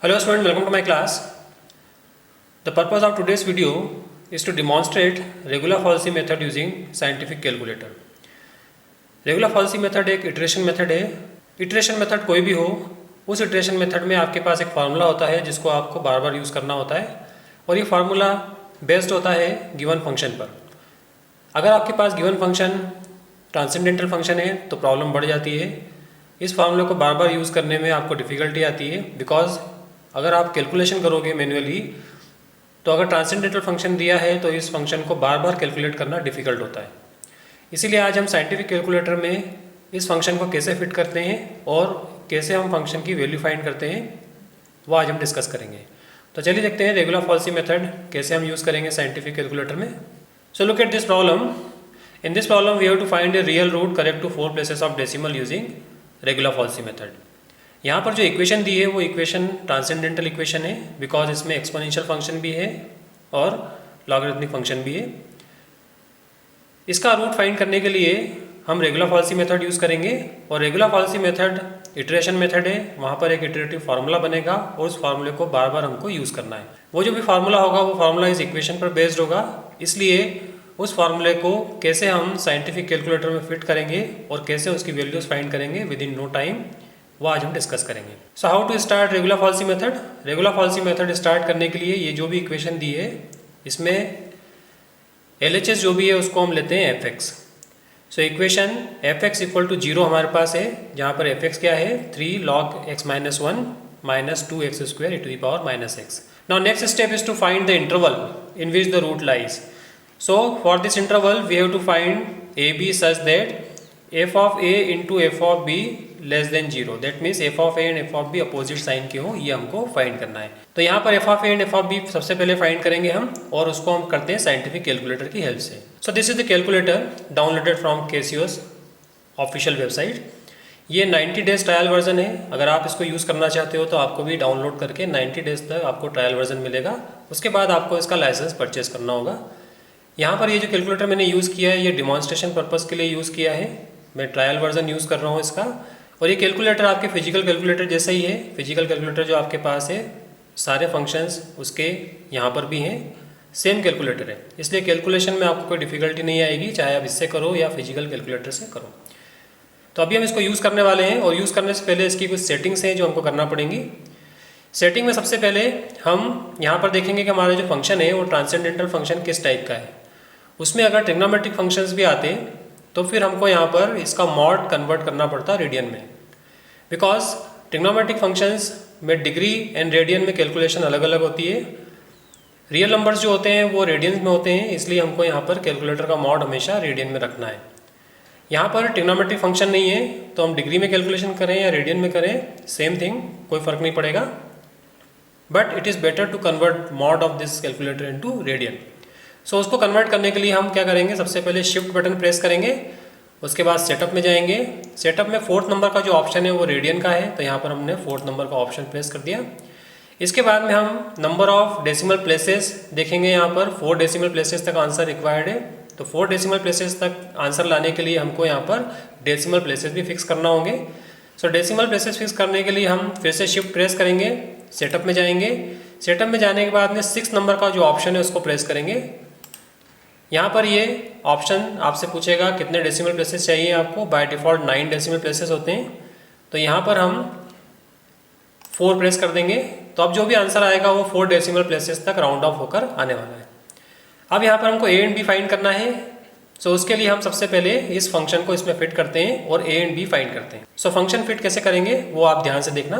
Hello student, welcome to my class. The purpose of today's video is to demonstrate regular fallacy method using scientific calculator. Regular fallacy method एक iteration method है. Iteration method कोई भी हो, उस iteration method में आपके पास एक formula होता है जिसको आपको बार बार यूज़ करना होता है और ये फार्मूला बेस्ड होता है गिवन फंक्शन पर. अगर आपके पास गिवन फंक्शन ट्रांसेंडेंटल फंक्शन है तो प्रॉब्लम बढ़ जाती है. इस फार्मूले को बार बार यूज़ करने में आपको डिफ़िकल्टी आती है बिकॉज अगर आप कैलकुलेशन करोगे मैन्युअली तो अगर ट्रांसेंडेंटल फंक्शन दिया है तो इस फंक्शन को बार बार कैलकुलेट करना डिफ़िकल्ट होता है. इसीलिए आज हम साइंटिफिक कैलकुलेटर में इस फंक्शन को कैसे फिट करते हैं और कैसे हम फंक्शन की वैल्यू फाइंड करते हैं वो आज हम डिस्कस करेंगे. तो चलिए देखते हैं रेगुलर फॉल्सी मेथड कैसे हम यूज़ करेंगे साइंटिफिक कैलकुलेटर में. So look at this problem. In this problem we have to find a real root correct to 4 places of decimal using regular falsi method. यहाँ पर जो इक्वेशन दी है वो इक्वेशन ट्रांसेंडेंटल इक्वेशन है because इसमें exponential function भी है और लॉगरिथमिक फंक्शन भी है. इसका रूट फाइंड करने के लिए हम रेगुलर फॉल्सी मेथड यूज़ करेंगे और regular falsi method iteration method है. वहाँ पर एक इटरेटिव फार्मूला बनेगा और उस फार्मूले को बार बार हमको यूज़ करना है. वो जो भी फार्मूला होगा वो फार्मूला इस इक्वेशन पर बेस्ड होगा. इसलिए उस फार्मूले को कैसे हम साइंटिफिक कैलकुलेटर में फिट करेंगे और कैसे उसकी वैल्यूज़ फाइंड करेंगे विद इन नो टाइम वो आज हम डिस्कस करेंगे. So how to start regular falsi method. Regular falsi method start करने के लिए ये जो भी इक्वेशन दी है इसमें LHS जो भी है उसको हम लेते हैं fx. So equation fx equal to 0 हमारे पास है जहाँ पर fx क्या है 3 log x minus 1 minus 2x square e to the power minus x. Now next step is to find the interval in which the root lies. So for this interval we have to find a b such that f of a into f of b less than 0. That means F of A and F of B opposite sign के हो ये हमको find करना है. तो यहाँ पर F of A and F of B सबसे पहले फाइंड करेंगे हम और उसको हम करते हैं साइंटिफिक कैलकुलेटर की हेल्प से. So this is the calculator downloaded from Casio's official website. ये 90 डेज ट्रायल वर्जन है. अगर आप इसको यूज़ करना चाहते हो तो आपको भी डाउनलोड करके 90 डेज तक आपको ट्रायल वर्जन मिलेगा. उसके बाद आपको इसका लाइसेंस परचेज करना होगा. यहाँ पर ये जो कैलकुलेटर मैंने यूज़ किया है ये डिमॉन्स्ट्रेशन पर्पज़ के लिए यूज़ किया है. मैं ट्रायल वर्जन यूज़ कर रहा हूँ इसका. और ये कैलकुलेटर आपके फिजिकल कैलकुलेटर जैसा ही है. फिजिकल कैलकुलेटर जो आपके पास है सारे फंक्शंस उसके यहाँ पर भी हैं. सेम कैलकुलेटर है इसलिए कैलकुलेशन में आपको कोई डिफ़िकल्टी नहीं आएगी चाहे आप इससे करो या फिजिकल कैलकुलेटर से करो. तो अभी हम इसको यूज़ करने वाले हैं और यूज़ करने से पहले इसकी कुछ सेटिंग्स हैं जो हमको करना पड़ेंगी. सेटिंग में सबसे पहले हम यहाँ पर देखेंगे कि हमारा जो फंक्शन है वो ट्रांसेंडेंटल फंक्शन किस टाइप का है. उसमें अगर ट्रिग्नोमेट्रिक फंक्शंस भी आते तो फिर हमको यहाँ पर इसका मॉड कन्वर्ट करना पड़ता रेडियन में बिकॉज ट्रिग्नोमेट्रिक फंक्शंस में डिग्री एंड रेडियन में कैलकुलेशन अलग अलग होती है. रियल नंबर्स जो होते हैं वो रेडियंस में होते हैं इसलिए हमको यहाँ पर कैलकुलेटर का मॉड हमेशा रेडियन में रखना है. यहाँ पर ट्रिग्नोमेट्रिक फंक्शन नहीं है तो हम डिग्री में कैलकुलेशन करें या रेडियन में करें सेम थिंग कोई फ़र्क नहीं पड़ेगा. But it is better to convert mod of this calculator into radian. So उसको कन्वर्ट करने के लिए हम क्या करेंगे सबसे पहले शिफ्ट बटन प्रेस करेंगे. उसके बाद सेटअप में जाएंगे. सेटअप में 4th नंबर का जो ऑप्शन है वो रेडियन का है तो यहाँ पर हमने 4th नंबर का ऑप्शन प्रेस कर दिया. इसके बाद में हम नंबर ऑफ डेसिमल प्लेसेस देखेंगे. यहाँ पर 4 डेसिमल प्लेसेस तक आंसर रिक्वायर्ड है तो 4 डेसिमल प्लेसेस तक आंसर लाने के लिए हमको यहाँ पर डेसिमल प्लेसेस भी फिक्स करना होंगे. सो डेसिमल प्लेसेस फिक्स करने के लिए हम फिर से शिफ्ट प्रेस करेंगे. सेटअप में जाएंगे. सेटअप में जाने के बाद में 6th नंबर का जो ऑप्शन है उसको प्रेस करेंगे. यहाँ पर ये ऑप्शन आपसे पूछेगा कितने डेसिमल प्लेसेस चाहिए आपको. बाय डिफ़ॉल्ट 9 डेसिमल प्लेसेस होते हैं तो यहाँ पर हम 4 प्रेस कर देंगे. तो अब जो भी आंसर आएगा वो 4 डेसिमल प्लेसेस तक राउंड ऑफ होकर आने वाला है. अब यहाँ पर हमको ए एंड बी फाइंड करना है. सो उसके लिए हम सबसे पहले इस फंक्शन को इसमें फिट करते हैं और ए एंड बी फाइंड करते हैं. सो फंक्शन फिट कैसे करेंगे वो आप ध्यान से देखना.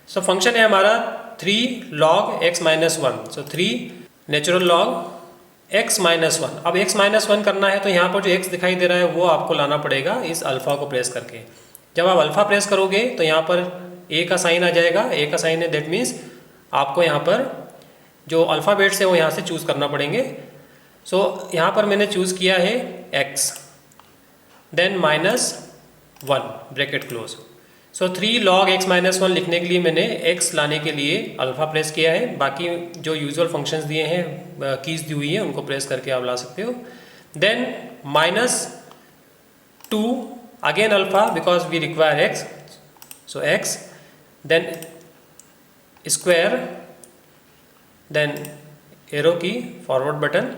सो फंक्शन है हमारा 3 log x minus 1. सो 3 नेचुरल log x minus 1. अब x minus 1 करना है तो यहाँ पर जो x दिखाई दे रहा है वो आपको लाना पड़ेगा इस अल्फ़ा को प्रेस करके. जब आप अल्फ़ा प्रेस करोगे तो यहाँ पर a का साइन आ जाएगा. a का साइन है दैट मीन्स आपको यहाँ पर जो अल्फ़ाबेट्स है वो यहाँ से चूज़ करना पड़ेंगे. सो यहाँ पर मैंने चूज़ किया है x देन -1 ब्रैकेट क्लोज. सो 3 log x minus 1 लिखने के लिए मैंने x लाने के लिए अल्फ़ा प्रेस किया है. बाकी जो यूजुअल फंक्शंस दिए हैं कीज़ दी हुई है उनको प्रेस करके आप ला सकते हो. Then -2 again alpha because we require x. So x then square, then arrow key, forward button,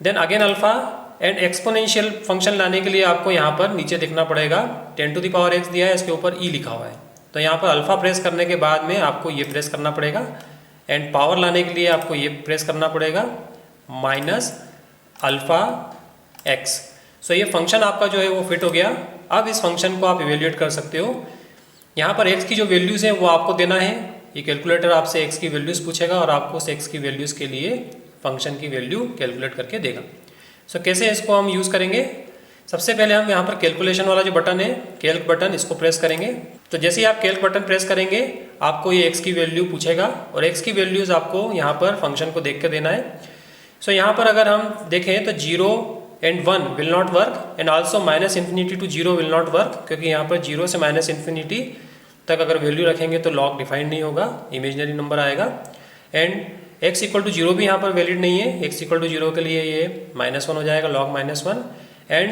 then again alpha and exponential function लाने के लिए आपको यहाँ पर नीचे देखना पड़ेगा 10 टू द पावर x दिया है, इसके ऊपर e लिखा हुआ है, तो यहाँ पर अल्फा प्रेस करने के बाद में आपको ये प्रेस करना पड़ेगा, एंड पावर लाने के लिए आपको ये प्रेस करना पड़ेगा माइनस अल्फा x। सो ये फंक्शन आपका जो है वो फिट हो गया। अब इस फंक्शन को आप इवेल्यूएट कर सकते हो। यहाँ पर x की जो वैल्यूज़ है वो आपको देना है, ये कैलकुलेटर आपसे x की वैल्यूज़ पूछेगा और आपको उस x की वैल्यूज़ के लिए फंक्शन की वैल्यू कैलकुलेट करके देगा। सो कैसे इसको हम यूज़ करेंगे, सबसे पहले हम यहाँ पर कैलकुलेशन वाला जो बटन है, कैल्क बटन, इसको प्रेस करेंगे। तो जैसे ही आप कैल्क बटन प्रेस करेंगे आपको ये x की वैल्यू पूछेगा और x की वैल्यूज़ आपको यहाँ पर फंक्शन को देख कर देना है। सो यहाँ पर अगर हम देखें तो 0 and 1 will not work and also minus infinity to 0 will not work, क्योंकि यहाँ पर 0 से माइनस इन्फिनिटी तक अगर वैल्यू रखेंगे तो लॉग डिफाइंड नहीं होगा, इमेजनरी नंबर आएगा। एंड x इक्वल टू 0 भी यहाँ पर वैलिड नहीं है, x इक्वल टू 0 के लिए ये -1 हो जाएगा, लॉग -1, एंड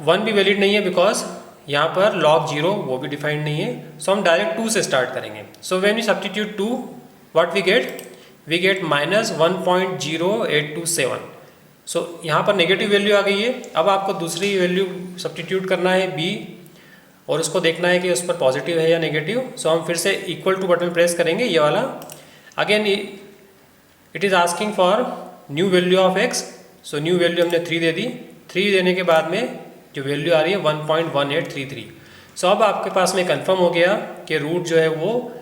1 भी वैलिड नहीं है बिकॉज यहाँ पर लॉग 0 वो भी डिफाइंड नहीं है। सो हम डायरेक्ट 2 से स्टार्ट करेंगे। So when we substitute 2 what we get -1.0827। So यहाँ पर नेगेटिव वैल्यू आ गई है। अब आपको दूसरी वैल्यू सब्स्टिट्यूट करना है b और उसको देखना है कि उस पर पॉजिटिव है या नेगेटिव। सो हम फिर से इक्वल टू बटन प्रेस करेंगे, ये वाला। Again it is asking for new value of x। So new value हमने 3 दे दी। 3 देने के बाद में जो वैल्यू आ रही है 1.1833। सो अब आपके पास में कंफर्म हो गया कि रूट जो है वो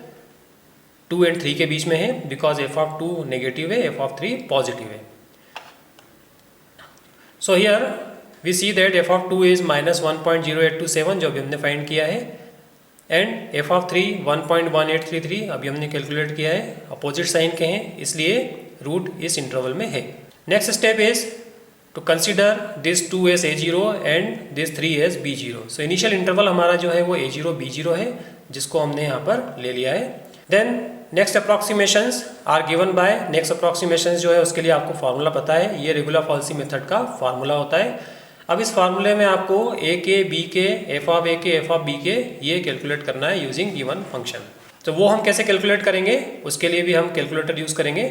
2 एंड 3 के बीच में है, बिकॉज f(2) नेगेटिव है, f(3) पॉजिटिव है। So here we see that f(2) is -1.0827 जो अभी हमने फाइंड किया है, एंड f(3) 1.1833 अभी हमने कैलकुलेट किया है। अपोजिट साइन के हैं इसलिए रूट इस इंटरवल में है। Next step is to consider this 2 as a0 and this 3 as b0। So initial interval हमारा जो है वो a0 b0 है, जिसको हमने यहाँ पर ले लिया है। Then next approximations are given by, next approximations जो है उसके लिए आपको फार्मूला पता है, ये रेगुलर फॉल्सी मेथड का फार्मूला होता है। अब इस फार्मूले में आपको a के, b के, f(a) के, f(b) के ये कैलकुलेट करना है यूजिंग गिवन फंक्शन। तो वो हम कैसे कैलकुलेट करेंगे, उसके लिए भी हम कैलकुलेटर यूज़ करेंगे।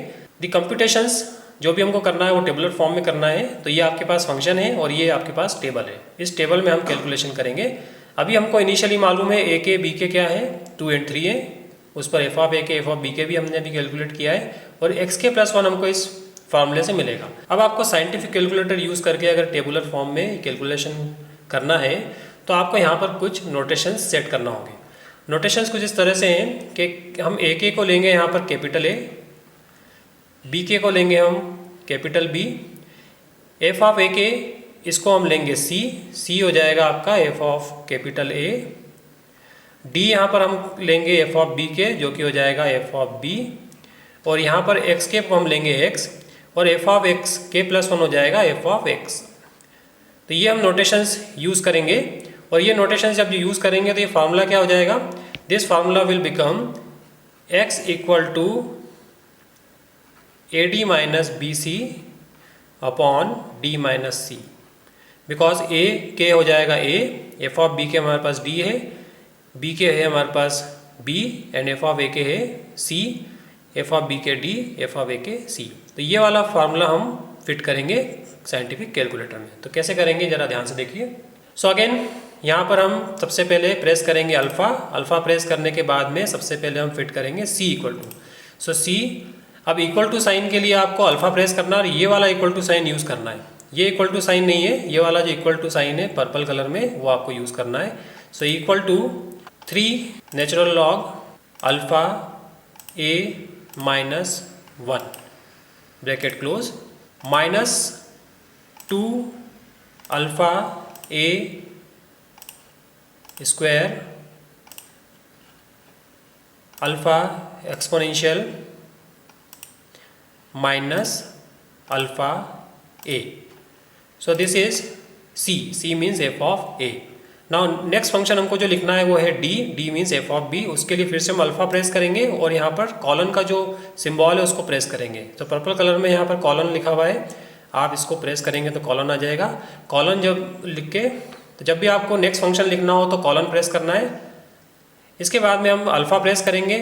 द कंप्यूटेशंस जो भी हमको करना है वो टेबुलर फॉर्म में करना है। तो ये आपके पास फंक्शन है और ये आपके पास टेबल है, इस टेबल में हम कैलकुलेशन करेंगे। अभी हमको इनिशियली मालूम है a के, b के क्या है, 2 एंड 3 है, उस पर f(a) के, f(b) के भी हमने अभी कैलकुलेट किया है, और x के +1 हमको इस फार्मूले से मिलेगा। अब आपको साइंटिफिक कैलकुलेटर यूज़ करके अगर टेबुलर फॉर्म में कैलकुलेशन करना है तो आपको यहाँ पर कुछ नोटेशंस सेट करना होंगे। नोटेशंस कुछ इस तरह से हैं कि हम a के को लेंगे यहाँ पर कैपिटल A, b के को लेंगे हम कैपिटल B, f(a) के इसको हम लेंगे c हो जाएगा आपका f of capital A, d यहाँ पर हम लेंगे f(b) के जो कि हो जाएगा f ऑफ B, और यहाँ पर x के हम लेंगे x, और f(x) के +1 हो जाएगा f ऑफ x। तो ये हम नोटेशंस यूज़ करेंगे, और ये नोटेशंस जब यूज़ करेंगे तो ये फार्मूला क्या हो जाएगा, this formula will become x equal to AD minus BC upon D minus C, because a के हो जाएगा a, f ऑफ b के हमारे पास d है, b के है हमारे पास b, and f of a के है c, f ऑफ b के d, f ऑफ a के c। तो ये वाला फार्मूला हम फिट करेंगे साइंटिफिक कैलकुलेटर में। तो कैसे करेंगे ज़रा ध्यान से देखिए। सो अगेन यहाँ पर हम सबसे पहले प्रेस करेंगे अल्फ़ा प्रेस करने के बाद में सबसे पहले हम फिट करेंगे c equal to. So c, अब इक्वल टू साइन के लिए आपको अल्फ़ा प्रेस करना और ये वाला इक्वल टू साइन यूज़ करना है। ये इक्वल टू साइन नहीं है, ये वाला जो इक्वल टू साइन है पर्पल कलर में वो आपको यूज़ करना है। So equal to 3 natural log alpha a minus 1 bracket close minus 2 alpha a square alpha exponential minus alpha a। So this is c means f of a। Now next function हमको जो लिखना है वो है d means f of b। उसके लिए फिर से हम अल्फ़ा प्रेस करेंगे और यहाँ पर कॉलन का जो सिंबल है उसको प्रेस करेंगे। तो पर्पल कलर में यहाँ पर कॉलन लिखा हुआ है, आप इसको प्रेस करेंगे तो कॉलन आ जाएगा। कॉलन जब लिख के, तो जब भी आपको नेक्स्ट फंक्शन लिखना हो तो कॉलन प्रेस करना है, इसके बाद में हम अल्फ़ा प्रेस करेंगे।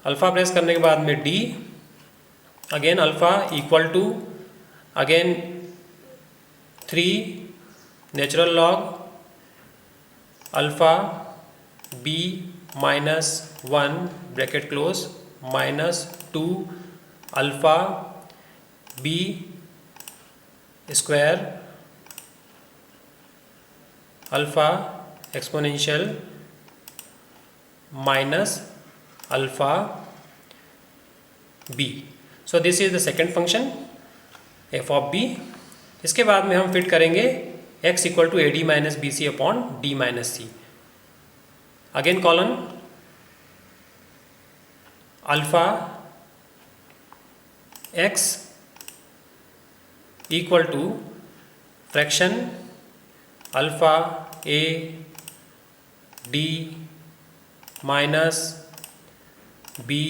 अल्फ़ा प्रेस करने के बाद में D, again alpha equal to again 3 natural log alpha B minus 1 bracket close minus 2 alpha B square alpha exponential minus alpha B. So this is the second function F of B. इसके बाद में हम fit करेंगे x equal to A D minus B C upon D minus C. Again colon alpha x equal to fraction alpha A D minus B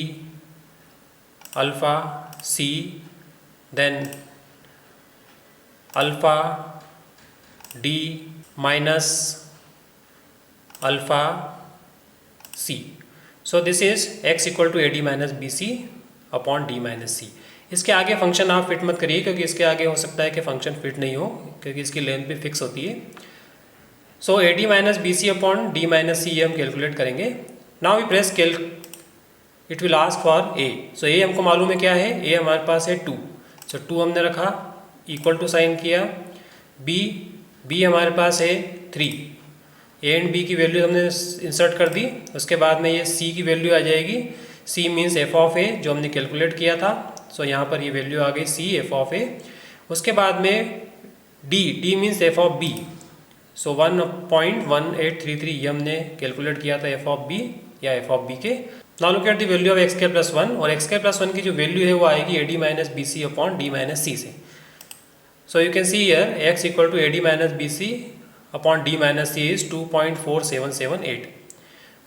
alpha C, then alpha D minus alpha C. So this is x equal to A D minus B C upon D minus C. इसके आगे function आप fit मत करिए, क्योंकि इसके आगे हो सकता है कि फंक्शन फिट नहीं हो, क्योंकि इसकी लेंथ भी फिक्स होती है। So A D minus B C upon D minus C ये हम कैलकुलेट करेंगे। Now we press it will ask for A. So A हमको मालूम है क्या है, ए हमारे पास है 2। सो 2 हमने रखा, इक्वल टू साइन किया। बी हमारे पास है 3। ए एंड बी की वैल्यू हमने इंसर्ट कर दी। उसके बाद में ये सी की वैल्यू आ जाएगी। सी मीन्स एफ ऑफ ए जो हमने कैलकुलेट किया था। सो यहाँ पर ये वैल्यू आ गई सी एफ ऑफ ए। उसके बाद में D means F of B. So 1.1833 ये हमने कैलकुलेट किया था एफ ऑफ बी या एफ ऑफ बी के। Now look at the value of X के प्लस 1, और एक्स के प्लस 1 की जो वैल्यू है वो आएगी A D minus B C upon D minus C से। So you can see here X equal to A D minus B C upon D minus C is 2.4778।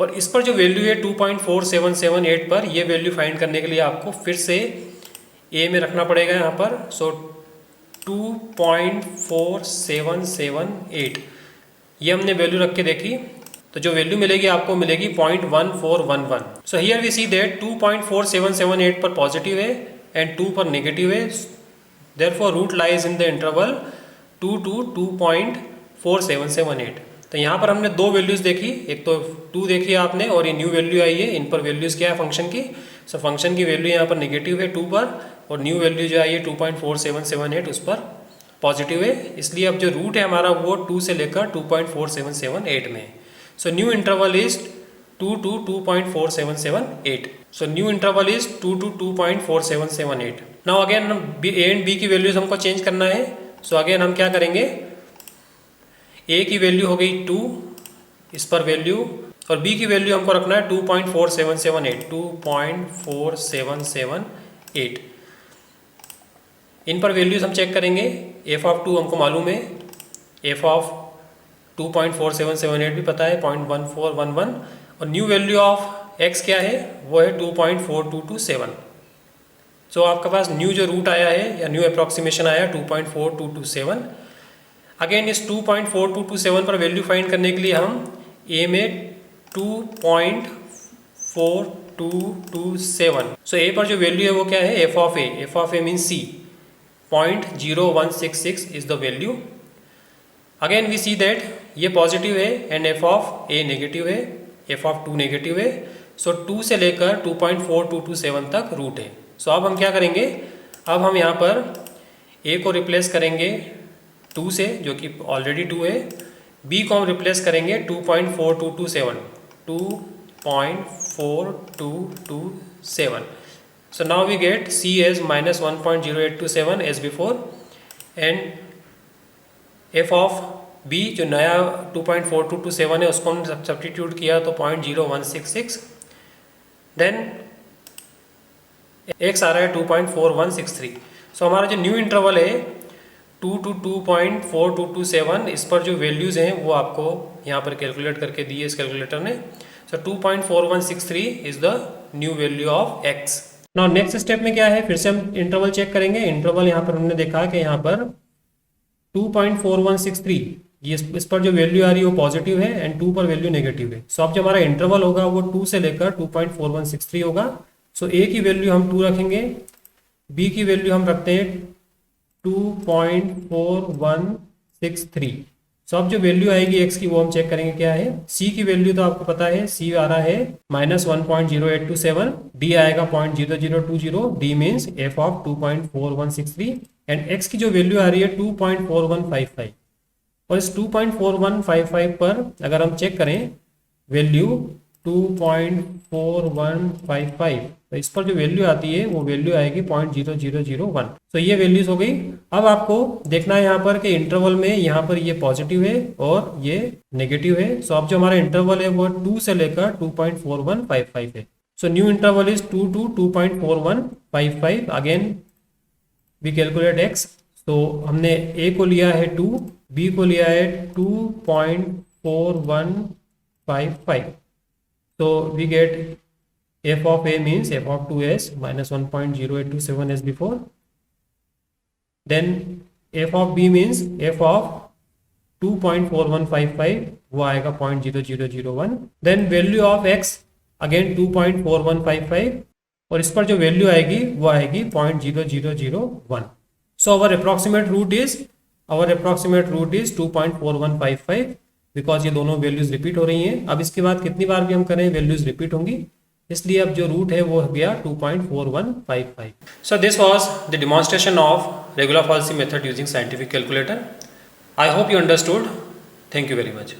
और इस पर जो वैल्यू है 2.4778 पर, ये वैल्यू फाइंड करने के लिए आपको फिर से ए में रखना पड़ेगा यहाँ पर। सो 2.4778 ये हमने वैल्यू रख के देखी, तो जो वैल्यू मिलेगी आपको मिलेगी 0.1411। So here we see that 2.4778 पर पॉजिटिव है एंड 2 पर नेगेटिव है। Therefore root lies in the interval 2 to 2.4778। तो यहाँ पर हमने दो वैल्यूज़ देखी, एक तो 2 देखी आपने और ये न्यू वैल्यू आई है। इन पर वैल्यूज़ क्या है फंक्शन की। सो फंक्शन की वैल्यू यहाँ पर नेगेटिव है 2 पर, और न्यू वैल्यू जो आई है 2.4778 उस पर पॉजिटिव है। इसलिए अब जो रूट है हमारा वो 2 से लेकर 2.4778 में है। So new interval is 2 to 2.4778। So new interval is 2 to 2.4778। Now again A and B की वैल्यूज हमको चेंज करना है। सो अगेन हम क्या करेंगे, ए की वैल्यू हो गई 2 इस पर वैल्यू, और बी की वैल्यू हमको रखना है 2.4778। इन पर वैल्यूज हम चेक करेंगे। एफ ऑफ 2 हमको मालूम है, एफ ऑफ 2.4778 भी पता है 0.1411, और न्यू वैल्यू ऑफ एक्स क्या है वो है 2.4227। सो आपके पास न्यू जो रूट आया है या न्यू अप्रॉक्सीमेशन आया 2.4227। अगेन इस 2.4227 पर वैल्यू फाइंड करने के लिए हम ए में 2.4227। सो ए पर जो वैल्यू है वो क्या है, F of A. F of A means C 0.0166 is the value. Again we see that ये पॉजिटिव है and F of A negative है, एफ ऑफ 2 नेगेटिव है। सो 2 से लेकर 2.4227 तक रूट है। सो अब हम क्या करेंगे, अब हम यहाँ पर ए को रिप्लेस करेंगे 2 से, जो कि ऑलरेडी 2 है। बी को हम रिप्लेस करेंगे 2.4227, 2.4227। So now we get C as minus 1.0827 as before, and f of B जो नया 2.4227 है उसको हम सब्स्टिट्यूट किया तो 0.0166, देन x आ रहा है 2.4163। सो हमारा जो न्यू इंटरवल है 2 to 2.4227, इस पर जो वैल्यूज़ हैं वो आपको यहाँ पर कैलकुलेट करके दी है इस कैलकुलेटर ने। सो 2.4163 is the new value of x। Now next step में क्या है, फिर से हम इंटरवल चेक करेंगे। इंटरवल यहाँ पर हमने देखा कि यहाँ पर 2.4163 ये इस पर जो वैल्यू आ रही है वो पॉजिटिव है एंड 2 पर वैल्यू नेगेटिव है। सो अब जो हमारा इंटरवल होगा वो 2 से लेकर 2.4163 होगा। सो ए की वैल्यू हम 2 रखेंगे, बी की वैल्यू हम रखते हैं 2.4163। सो अब जो वैल्यू आएगी एक्स की वो हम चेक करेंगे क्या है। सी की वैल्यू तो आपको पता है, सी आ रहा है -1.0827, डी आएगा 0.0020, D means F of 2.4163 and x की जो वैल्यू आ रही है 2.4155। और इस 2.4155 पर अगर हम चेक करें वैल्यू 2.4155, तो इस पर जो वैल्यू आती है वो वैल्यू आएगी 0.0001। तो ये वैल्यूज हो गई। अब आपको देखना है यहाँ पर कि इंटरवल में यहाँ पर ये पॉजिटिव है और ये नेगेटिव है। सो अब जो हमारा इंटरवल है वो 2 से लेकर 2.4155 है। So new interval is 2 to 2.4155। Again we calculate X. तो हमने ए को लिया है 2, बी को लिया है 2.4155। So we get f of a means f of 2s minus 1.0827 as before. Then f of b means f of 2.4155 वो आएगा 0.0001। Then value of x again 2.4155 और इस पर जो वैल्यू आएगी वो आएगी 0.0001। So our approximate root is 2.4155 because ये दोनों वैल्यूज रिपीट हो रही हैं। अब इसके बाद कितनी बार भी हम करें वैल्यूज रिपीट होंगी, इसलिए अब जो रूट है वो हो गया 2.4155। So this was the demonstration of regular falsi method using scientific calculator. I hope you understood. Thank you very much.